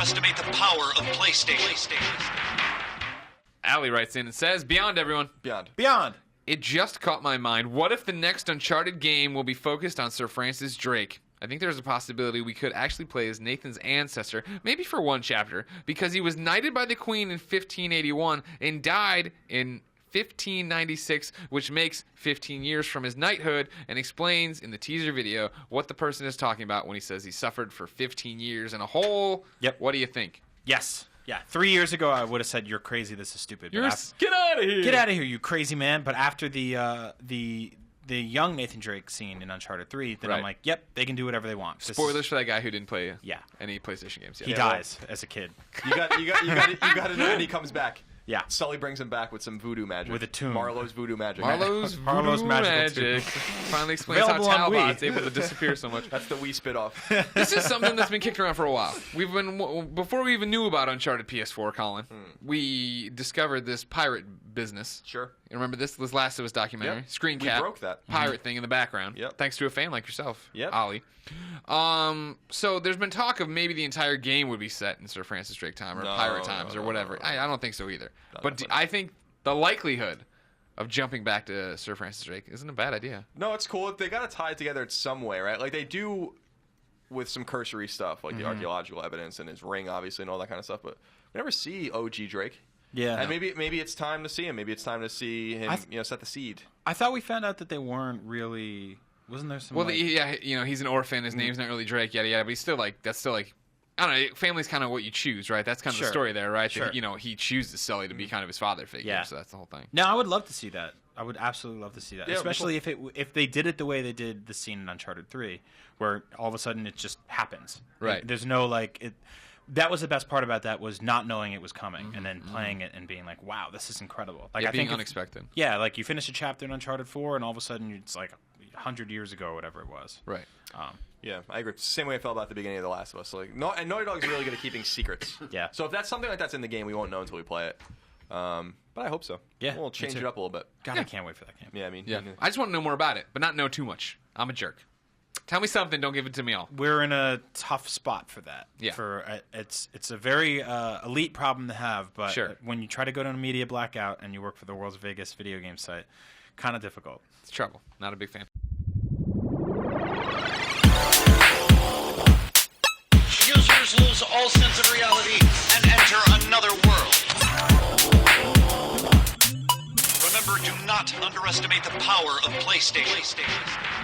underestimate the power of PlayStation. Allie writes in and says, Beyond, everyone. Beyond. It just caught my mind. What if the next Uncharted game will be focused on Sir Francis Drake? I think there's a possibility we could actually play as Nathan's ancestor, maybe for one chapter, because he was knighted by the Queen in 1581 and died in 1596, which makes 15 years from his knighthood, and explains in the teaser video what the person is talking about when he says he suffered for 15 years in a hole. Yep. What do you think? Yes. Yeah. 3 years ago, I would have said, "You're crazy. This is stupid." Get out of here! Get out of here, you crazy man! But after the young Nathan Drake scene in Uncharted 3, then I'm like, "Yep, they can do whatever they want." Spoilers for that guy who didn't play Yeah. any PlayStation games yet. He dies as a kid. You got to know when he comes back. Yeah. Sully brings him back with some voodoo magic. With a tune. Marlowe's voodoo magic. Marlowe's magical magic finally explains how Available on Talbot's Wii. able to disappear so much. That's the Wii spinoff. This is something that's been kicked around for a while. Before we even knew about Uncharted PS4, Colin, we discovered this pirate business. Sure. You remember this Last of Us documentary? Yep. Screen We cap. broke that. Pirate thing in the background. Yep. Thanks to a fan like yourself, Yep. Ollie. So there's been talk of maybe the entire game would be set in Sir Francis Drake time or pirate times or whatever. No. I don't think so either. But I think the likelihood of jumping back to Sir Francis Drake isn't a bad idea. No, it's cool. They got to tie it together in some way, right? Like they do with some cursory stuff, like the archaeological evidence and his ring, obviously, and all that kind of stuff. But we never see OG Drake. Yeah. And maybe it's time to see him. Maybe it's time to see him, set the seed. I thought we found out that they weren't really. Wasn't there some? Well, yeah, he's an orphan. His name's not really Drake, yada yada. But he's still that's still I don't know. Family's kind of what you choose, right? That's kind of the story there, right? Sure. That, he chooses Sully to be kind of his father figure. Yeah. So that's the whole thing. No, I would love to see that. I would absolutely love to see that, Yeah, especially if they did it the way they did the scene in Uncharted 3, where all of a sudden it just happens. Right. There's no That was the best part about that, was not knowing it was coming and then playing it and being like, "Wow, this is incredible!" Like Being unexpected. Yeah, like you finish a chapter in Uncharted 4 and all of a sudden it's like 100 years ago or whatever it was. Right. Yeah, I agree. Same way I felt about the beginning of The Last of Us. And Naughty Dog's really good at keeping secrets. Yeah. So if that's something like that's in the game, we won't know until we play it. But I hope so. Yeah, We'll me change too. it up a little bit. God, I can't wait for that game. Yeah, I mean. Yeah. I just want to know more about it, but not know too much. I'm a jerk. Tell me something. Don't give it to me all. We're in a tough spot for that. Yeah. It's a very elite problem to have, but Sure. when you try to go to a media blackout and you work for the world's biggest video game site, kind of difficult. It's trouble. Not a big fan. Users lose all sense of reality and enter another world. Remember, do not underestimate the power of PlayStation.